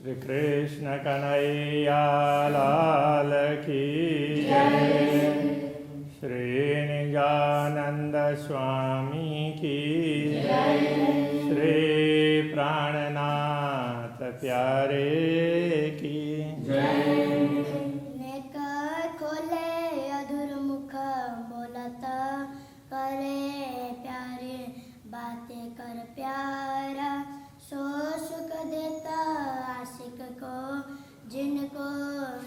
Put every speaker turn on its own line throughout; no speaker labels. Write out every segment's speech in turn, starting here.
श्री कृष्ण कन्हैया लाल की जय। श्री निजानंद स्वामी की जय। श्री प्राणनाथ प्यारे की जय।
नेत्र खोले अधूर मुख बोलता करे प्यारे बातें कर प्यारा सो सुख देता आशिक को जिनको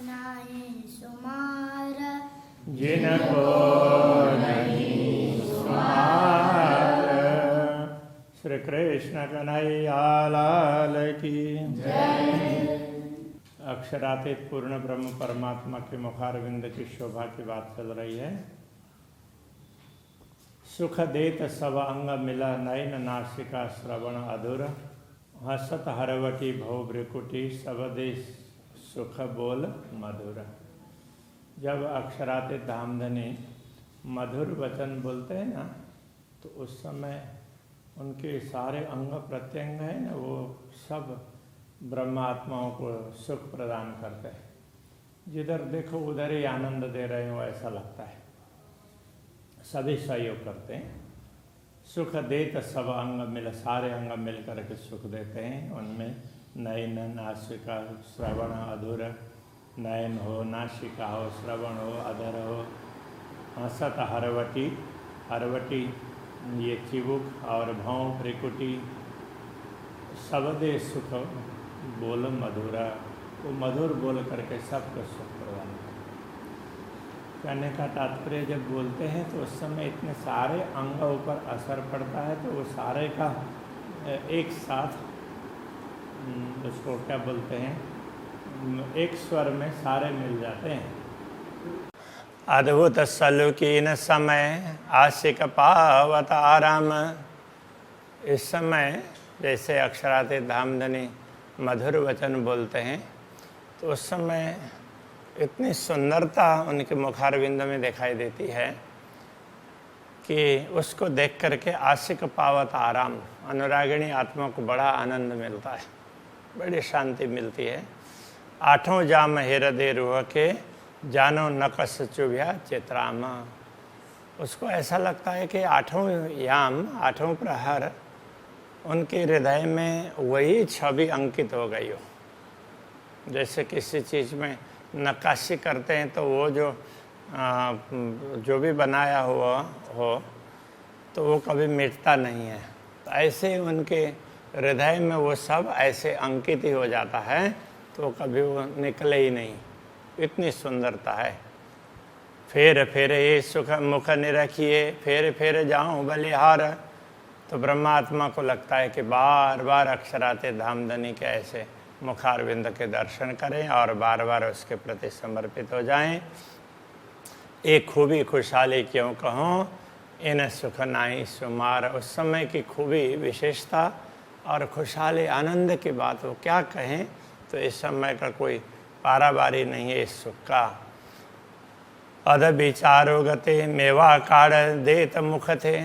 नहीं सुमारा
जिनको नहीं सुमारा। श्री कृष्ण कन्हैया लाल की जय। अक्षरातीत पूर्ण ब्रह्म परमात्मा के मुखारविंद की शोभा की बात चल रही है। सुख देत सब अंग मिला नयन नासिका श्रवण अधुर हसत हरवटी भव भ्रिकुटी सब देश सुख बोल मधुर। जब अक्षरातीत धामधनी मधुर वचन बोलते हैं ना, तो उस समय उनके सारे अंग प्रत्यंग हैं ना, वो सब ब्रह्मात्माओं को सुख प्रदान करते हैं। जिधर देखो उधर ही आनंद दे रहे हो ऐसा लगता है। सभी सहयोग करते हैं। सुख देत सब अंग मिल, सारे अंग मिल करके सुख देते हैं। उनमें नयन नासिका श्रवण अधुर, नयन हो, नासिका हो, श्रवण हो, अधर हो, हसत हरवटी, हरवटी ये चिबुक और भौं भ्रिकुटी सब दे सुख बोल मधुरा। वो मधुर बोल करके सबको सुख प्रदान करते। कहने का तात्पर्य जब बोलते हैं तो उस समय इतने सारे अंग ऊपर असर पड़ता है, तो वो सारे का एक साथ उसको क्या बोलते हैं, एक स्वर में सारे मिल जाते हैं। अद्भुत सलुकीन समय आशिक पावत आराम। इस समय जैसे अक्षरातीत धामधनी मधुर वचन बोलते हैं, तो उस समय इतनी सुंदरता उनके मुखारविंद में दिखाई देती है कि उसको देख करके आशिक पावत आराम, अनुरागिणी आत्मा को बड़ा आनंद मिलता है, बड़ी शांति मिलती है। आठों जाम हृदय रूह के जानो नकस चुभ्या चित्रामा। उसको ऐसा लगता है कि आठों याम, आठों प्रहर उनके हृदय में वही छवि अंकित हो गई हो। जैसे किसी चीज़ में नक्काशी करते हैं तो वो जो भी बनाया हुआ हो तो वो कभी मिटता नहीं है। तो ऐसे उनके हृदय में वो सब ऐसे अंकित ही हो जाता है, तो कभी वो निकले ही नहीं। इतनी सुंदरता है। फेर फेर ये सुख मुख निरखिए, फेर फेर जाऊँ बलिहार। तो ब्रह्मात्मा को लगता है कि बार बार अक्षरातीत धामधनी के ऐसे मुखारविंद के दर्शन करें और बार बार उसके प्रति समर्पित हो जाएं। एक खूबी खुशहाली क्यों कहूँ, इन सुख नाई सुमार। उस समय की खूबी, विशेषता और खुशहाली आनंद की बात वो क्या कहें, तो इस समय का कोई पारावारी नहीं है इस सुख का। अध विचारो गते मेवा काढ़ देत मुख थे।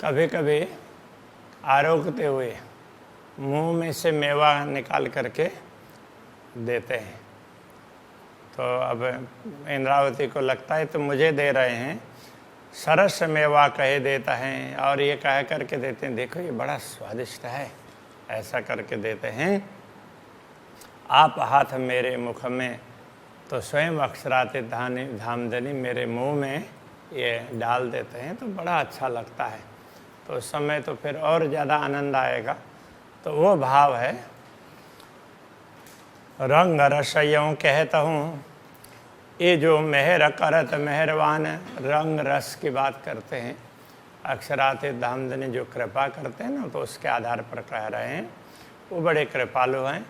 कभी कभी आरोगते हुए मुंह में से मेवा निकाल करके देते हैं। तो अब इंद्रावती को लगता है तो मुझे दे रहे हैं, सरस मेवा कहे देता है, और ये कह करके देते हैं, देखो ये बड़ा स्वादिष्ट है, ऐसा करके देते हैं। आप हाथ मेरे मुख में, तो स्वयं अक्षरातीत धामधनी मेरे मुंह में ये डाल देते हैं, तो बड़ा अच्छा लगता है। तो उस समय तो फिर और ज़्यादा आनंद आएगा। तो वो भाव है। रंग रसयों कहता हूँ, ये जो मेहर करत मेहरबान, रंग रस की बात करते हैं। अक्षरातीत धामधनी जो कृपा करते हैं ना, तो उसके आधार पर कह रहे हैं, वो बड़े कृपालु हैं।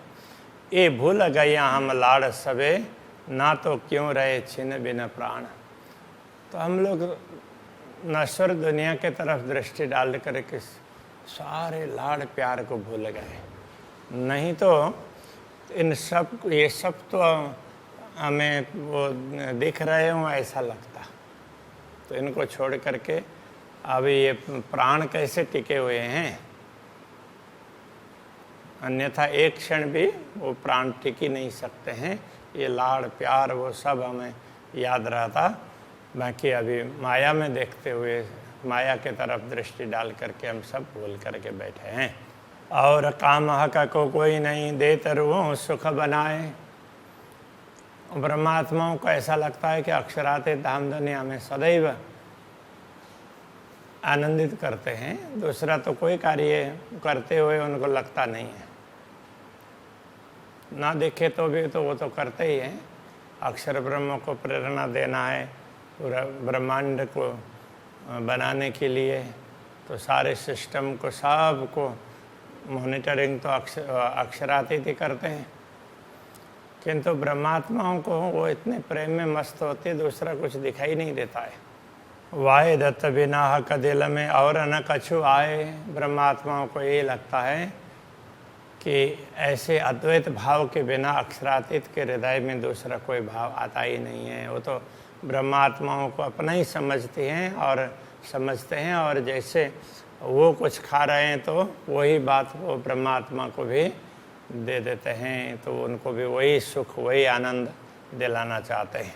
ये भूल गया हम लाड़ सबे, ना तो क्यों रहे छिन बिन प्राण। तो हम लोग नश्वर दुनिया के तरफ दृष्टि डाल करके सारे लाड़ प्यार को भूल गए। नहीं तो इन सब, ये सब तो हमें वो दिख रहे हों ऐसा लगता। तो इनको छोड़ करके अभी ये प्राण कैसे टिके हुए हैं। अन्यथा एक क्षण भी वो प्राण टिक ही नहीं सकते हैं। ये लाड़ प्यार वो सब हमें याद रहता, बाकी अभी माया में देखते हुए माया के तरफ दृष्टि डाल करके हम सब भूल करके बैठे हैं। और काम हक को कोई नहीं देते रूह सुख बनाए। ब्रह्मात्माओं को ऐसा लगता है कि अक्षराते धाम धन्य हमें सदैव आनंदित करते हैं, दूसरा तो कोई कार्य करते हुए उनको लगता नहीं है। ना देखे तो भी तो वो तो करते ही हैं। अक्षर ब्रह्म को प्रेरणा देना है, पूरा ब्रह्मांड को बनाने के लिए, तो सारे सिस्टम को सब को मॉनिटरिंग तो अक्षरातीत ही करते हैं। किंतु ब्रह्मात्माओं को वो इतने प्रेम में मस्त होते, दूसरा कुछ दिखाई नहीं देता है। वाहे दत्त बिना हक दिल में और न कछु आए। ब्रह्मात्माओं को ये लगता है कि ऐसे अद्वैत भाव के बिना अक्षरातीत के हृदय में दूसरा कोई भाव आता ही नहीं है। वो तो ब्रह्मात्माओं को अपना ही समझते हैं और जैसे वो कुछ खा रहे हैं तो वही बात वो ब्रह्मात्मा को भी दे देते हैं, तो उनको भी वही सुख वही आनंद दिलाना चाहते हैं।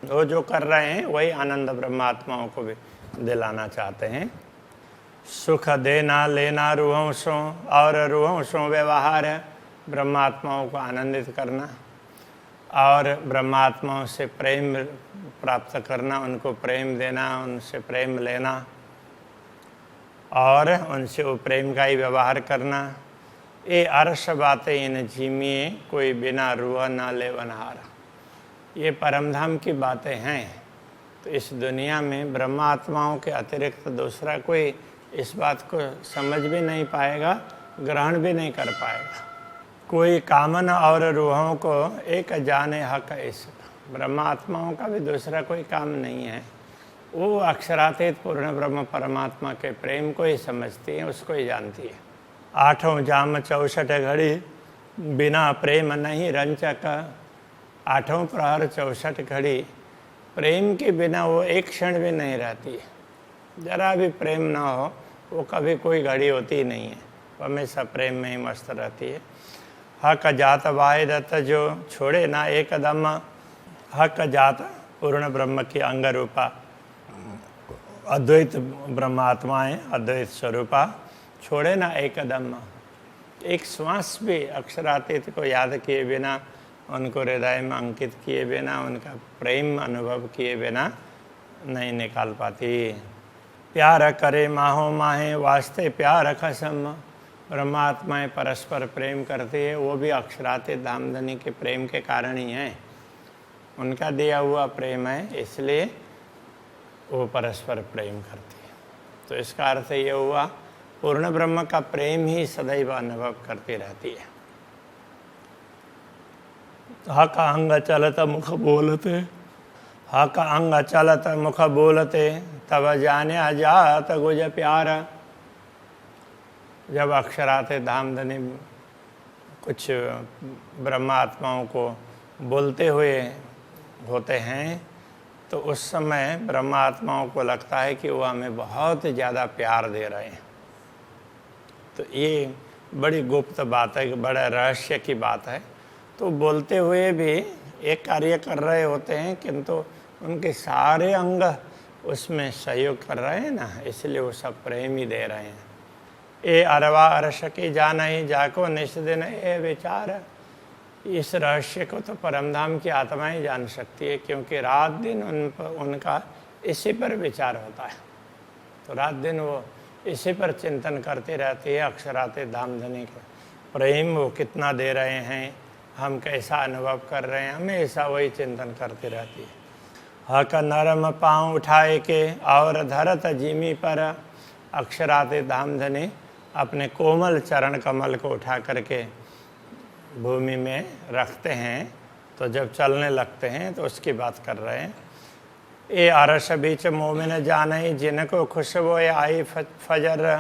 वो जो कर रहे हैं वही आनंद ब्रह्मात्माओं को भी दिलाना चाहते हैं। सुख देना लेना रूहों और रूहों व्यवहार है ब्रह्मात्माओं को आनंदित करना और ब्रह्मात्माओं से प्रेम प्राप्त करना, उनको प्रेम देना, उनसे प्रेम लेना और उनसे वो प्रेम का ही व्यवहार करना। ये अर्श बातें इन जीमिए कोई बिना रूह ना ले वनहार। ये परमधाम की बातें हैं, तो इस दुनिया में ब्रह्मात्माओं के अतिरिक्त दूसरा कोई इस बात को समझ भी नहीं पाएगा, ग्रहण भी नहीं कर पाएगा। कोई कामन और रूहों को एक जाने हक इसका। ब्रह्मात्माओं का भी दूसरा कोई काम नहीं है, वो अक्षरातीत पूर्ण ब्रह्म परमात्मा के प्रेम को ही समझती है, उसको ही जानती है। आठों जाम 64 घड़ी बिना प्रेम नहीं रंचक। आठों प्रहर 64 घड़ी प्रेम के बिना वो एक क्षण भी नहीं रहती है। जरा भी प्रेम ना हो वो कभी कोई घड़ी होती ही नहीं है, वो हमेशा प्रेम में ही मस्त रहती है। हक जात वाहे दत्त जो छोड़े ना एक कदम। हक जात पूर्ण ब्रह्म की अंग रूपा अद्वैत ब्रह्मात्माएं, अद्वैत स्वरूपा छोड़े ना एक कदम। एक श्वास भी अक्षरातीत को याद किए बिना, उनको हृदय में अंकित किए बिना, उनका प्रेम अनुभव किए बिना नहीं निकाल पाती। प्यार करे माहो माहे वास्ते प्यार खसम। ब्रह्मात्माएं परस्पर प्रेम करती है, वो भी अक्षरातीत धामधनी के प्रेम के कारण ही हैं। उनका दिया हुआ प्रेम है, इसलिए वो परस्पर प्रेम करती है। तो इसका अर्थ ये हुआ पूर्ण ब्रह्म का प्रेम ही सदैव अनुभव करती रहती है। हक अंग चलत मुख बोलते, हक अंग चलत मुख बोलते तब जाने जात गुज प्यार। जब अक्षराते धामधनी कुछ ब्रह्मात्माओं को बोलते हुए होते हैं तो उस समय ब्रह्मात्माओं को लगता है कि वो हमें बहुत ज़्यादा प्यार दे रहे हैं। तो ये बड़ी गुप्त बात है, बड़ा रहस्य की बात है। तो बोलते हुए भी एक कार्य कर रहे होते हैं, किंतु उनके सारे अंग उसमें सहयोग कर रहे हैं ना, इसलिए वो सब प्रेम ही दे रहे हैं। ए अरवा अरश की जान ही जाको निष्दिन ए विचार। इस रहस्य को तो परमधाम की आत्मा ही जान सकती है, क्योंकि रात दिन उनका इसी पर विचार होता है। तो रात दिन वो इसी पर चिंतन करती रहती है। अक्षराते धामधनी का प्रेम वो कितना दे रहे हैं, हम कैसा अनुभव कर रहे हैं, हमेशा वही चिंतन करती रहती है। हक नरम पाँव उठाए के और धरत जीमी पर। अक्षराते धामधनी अपने कोमल चरण कमल को उठा करके भूमि में रखते हैं, तो जब चलने लगते हैं तो उसकी बात कर रहे हैं। ये अरश बीच मोमिन जाने जिनको खुशबू आई फजर।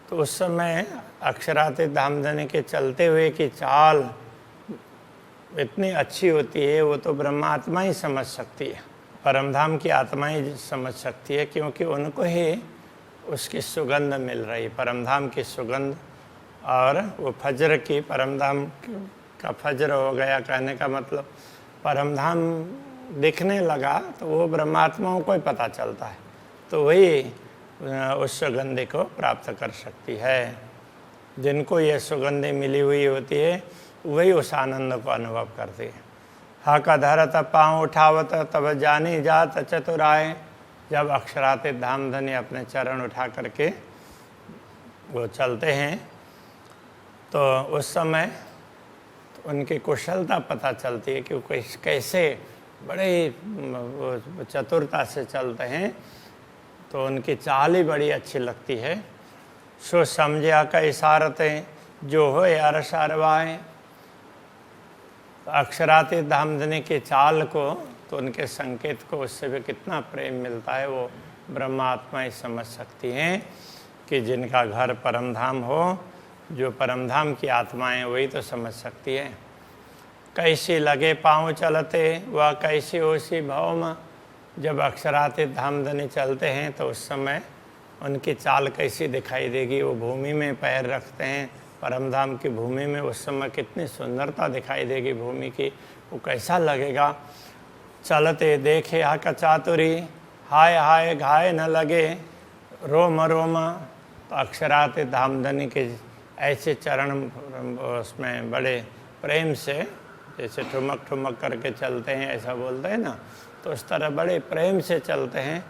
तो उस समय अक्षराते धामधनी के चलते हुए की चाल इतनी अच्छी होती है, वो तो ब्रह्मात्मा ही समझ सकती है, परमधाम की आत्मा ही समझ सकती है, क्योंकि उनको ही उसकी सुगंध मिल रही। परमधाम की सुगंध और वो फज्र की परमधाम का फज्र हो गया, कहने का मतलब परमधाम दिखने लगा तो वो ब्रह्मात्माओं को ही पता चलता है, तो वही उस सुगंधि को प्राप्त कर सकती है। जिनको ये सुगंधि मिली हुई होती है वही उस आनंद को अनुभव करती है। हक धरत पाँव उठावत तब जानी जात चतुराय। जब अक्षरातीत धामधनी अपने चरण उठा करके वो चलते हैं तो उस समय तो उनकी कुशलता पता चलती है कि वो कैसे बड़े चतुरता से चलते हैं, तो उनकी चाल ही बड़ी अच्छी लगती है। सो समझा का इशारतें जो हो अरस अरवाए। अक्षरातीत धामधनी की चाल को, तो उनके संकेत को उससे भी कितना प्रेम मिलता है वो ब्रह्मात्मा ही समझ सकती हैं कि जिनका घर परमधाम हो, जो परमधाम की आत्माएं वही तो समझ सकती है। कैसी लगे पाँव चलते वह कैसी ओसी भौम। जब अक्षरातीत धामधनी चलते हैं तो उस समय उनकी चाल कैसी दिखाई देगी। वो भूमि में पैर रखते हैं, परमधाम की भूमि में, उस समय कितनी सुंदरता दिखाई देगी भूमि की, वो कैसा लगेगा। चलते देखे हक चातुरी हाय हाय घाय न लगे रोम रोम। तो अक्षरातीत धामधनी के ऐसे चरण उसमें बड़े प्रेम से, जैसे ठुमक ठुमक करके चलते हैं ऐसा बोलते हैं ना, तो उस तरह बड़े प्रेम से चलते हैं।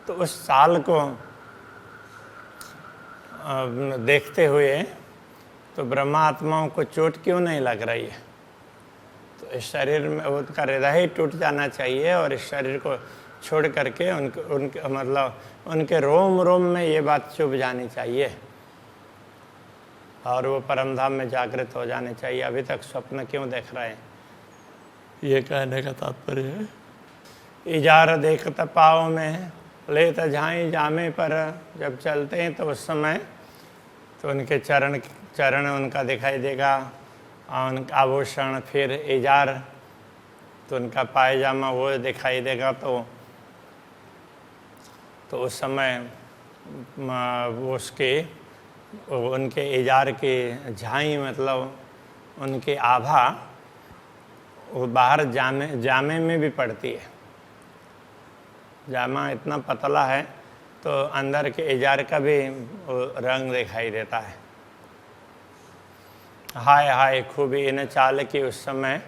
तो उस चाल को देखते हुए तो ब्रह्मात्माओं को चोट क्यों नहीं लग रही है। तो इस शरीर में उनका हृदय ही टूट जाना चाहिए और इस शरीर को छोड़ करके उनके मतलब उनके रोम रोम में ये बात चुभ जानी चाहिए और वो परमधाम में जागृत हो जाने चाहिए। अभी तक स्वप्न क्यों देख रहे हैं, ये कहने का तात्पर्य है। इजार देखता पाँव में ले झाई जामे पर। जब चलते हैं तो उस समय तो उनके चरण उनका दिखाई देगा, उनका आभूषण, फिर इजार तो उनका पायजामा वो दिखाई देगा। तो उस समय वो उनके इजार की झाई मतलब उनकी आभा वो बाहर जामे में भी पड़ती है। जामा इतना पतला है तो अंदर के इजार का भी रंग दिखाई देता है। हाय हाय खूबी इन चाल की। उस समय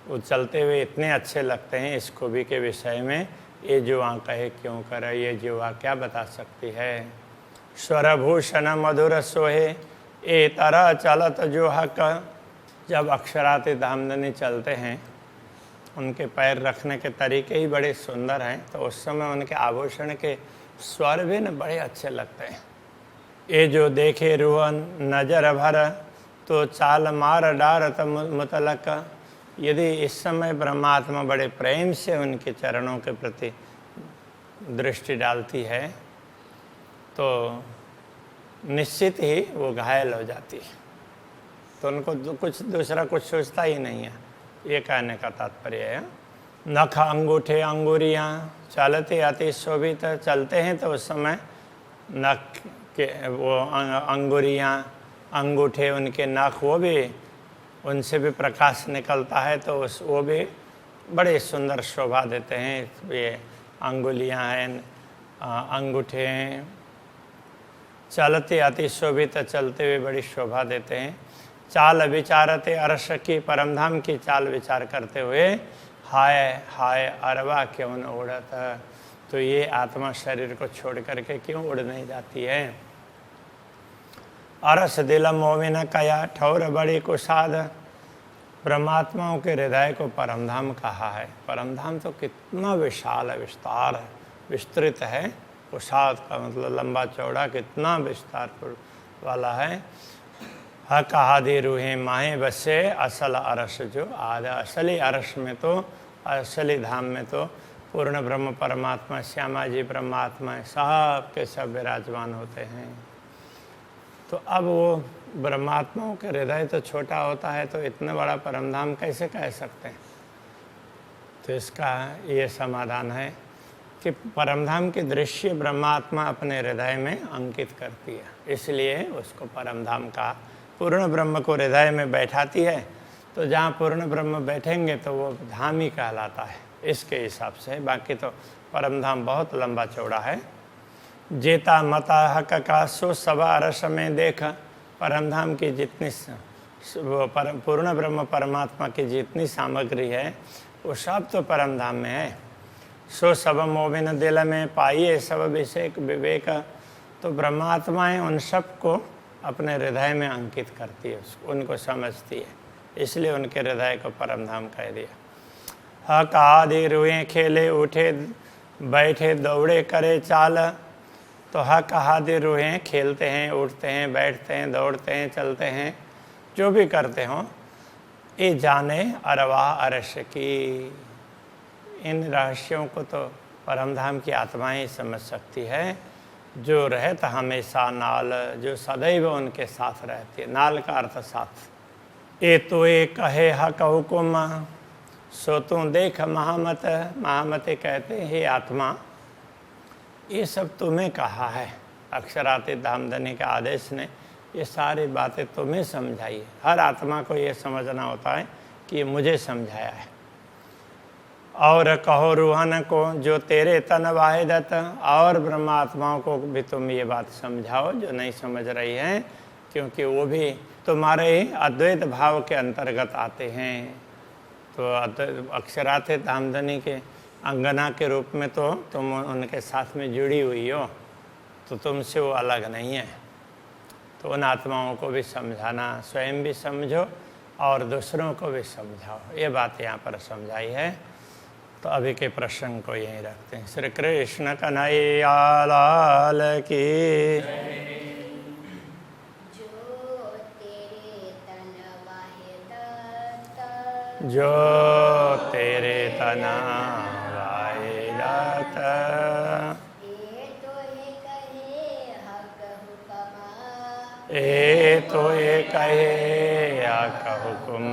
वो चलते हुए इतने अच्छे लगते हैं। इस खूबी के विषय में ये जुआ कहे क्यों करे, ये जुआ क्या बता सकती है। स्वरभूषण मधुर सोहे ए तरह चलत जो हक। जब अक्षरातीत धामधनी चलते हैं उनके पैर रखने के तरीके ही बड़े सुंदर हैं, तो उस समय उनके आभूषण के स्वर भी न बड़े अच्छे लगते हैं। ये जो देखे रूह नजर भर तो चाल मार डारत मुतलक। यदि इस समय ब्रह्मात्मा बड़े प्रेम से उनके चरणों के प्रति दृष्टि डालती है तो निश्चित ही वो घायल हो जाती है, तो उनको कुछ दूसरा कुछ सोचता ही नहीं है। ये कहने का तात्पर्य है। नख अंगूठे अंगुरियाँ चलते अति शोभित। चलते हैं तो उस समय नख के वो अंगुरियाँ, अंगूठे, उनके नख वो भी, उनसे भी प्रकाश निकलता है, तो वो भी बड़े सुंदर शोभा देते हैं। ये अंगुलियाँ हैं, अंगूठे हैं, चलते अति शोभित, चलते हुए बड़ी शोभा देते हैं। चाल विचारते अर्श की। परमधाम की चाल विचार करते हुए हाय हाय अरवा क्यों न उड़त। तो ये आत्मा शरीर को छोड़ करके क्यों उड़ नहीं जाती है। अरस दिल मोमिन कया ठौर बड़ी कुसाद। ब्रह्मात्माओं के हृदय को परमधाम कहा है। परमधाम तो कितना विशाल है, विस्तार है, विस्तृत है। कुसाद का मतलब लंबा चौड़ा, कितना विस्तार वाला है। हक आदि रूहें माहे बसे असल अरस जो आधा। असली अरस में तो, असली धाम में तो पूर्ण ब्रह्म परमात्मा श्यामा जी ब्रह्मात्मा सब के सब विराजमान होते हैं। तो अब वो ब्रह्मात्माओं के हृदय तो छोटा होता है, तो इतना बड़ा परमधाम कैसे कह सकते हैं। तो इसका ये समाधान है कि परमधाम के दृश्य ब्रह्मात्मा अपने हृदय में अंकित करती है, इसलिए उसको परमधाम का पूर्ण ब्रह्म को हृदय में बैठाती है, तो जहाँ पूर्ण ब्रह्म बैठेंगे तो वो धाम ही कहलाता है इसके हिसाब से। बाकी तो परम धाम बहुत लंबा चौड़ा है। जेता मता हक का सो सवा रस में देख, परम धाम की जितनी वो पूर्ण ब्रह्म परमात्मा की जितनी सामग्री है वो सब तो परम धाम में है। सो सब मोबिन दिल में पाइए सब विषेक विवेक, तो ब्रह्मात्माएं उन सब को अपने हृदय में अंकित करती है, उनको समझती है, इसलिए उनके हृदय को परम धाम कह दिया। हक आदि रुए खेले उठे बैठे दौड़े करे चाल, तो हक आदि रुए खेलते हैं, उठते हैं, बैठते हैं, दौड़ते हैं, चलते हैं, जो भी करते हों, ये जाने अरवाह अरश की। इन रहस्यों को तो परमधाम की आत्माएं ही समझ सकती है, जो रहता हमेशा नाल, जो सदैव उनके साथ रहती है। नाल का अर्थ साथ। ए तो ए कहे हक हुकुम, सो तू देख महामत। महामते कहते हैं हे आत्मा, ये सब तुम्हें कहा है। अक्षरातीत धामधनी के आदेश ने ये सारी बातें तुम्हें समझाई है। हर आत्मा को ये समझना होता है कि ये मुझे समझाया है। और कहो रूहन को जो तेरे तन वाहिदत, और ब्रह्मात्माओं को भी तुम ये बात समझाओ जो नहीं समझ रही हैं, क्योंकि वो भी तुम्हारे ही अद्वैत भाव के अंतर्गत आते हैं। तो अक्षरातीत धामधनी के अंगना के रूप में तो तुम उनके साथ में जुड़ी हुई हो, तो तुमसे वो अलग नहीं है। तो उन आत्माओं को भी समझाना, स्वयं भी समझो और दूसरों को भी समझाओ, ये बात यहाँ पर समझाई है। तो अभी के प्रसंग को यहीं रखते हैं। श्री कृष्ण कन्हैया लाल की। जो तेरे तना वाहिदत, ए तो ये कहे हक हुकुम,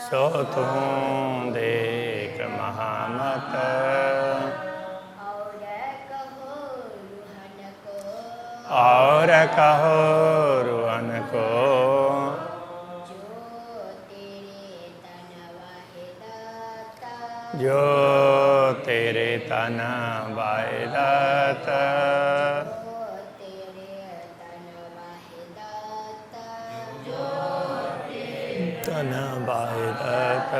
सो तू देख महामत। और कहो रुहन को, जो तेरे तन वाहिदत, तन वाहिदत।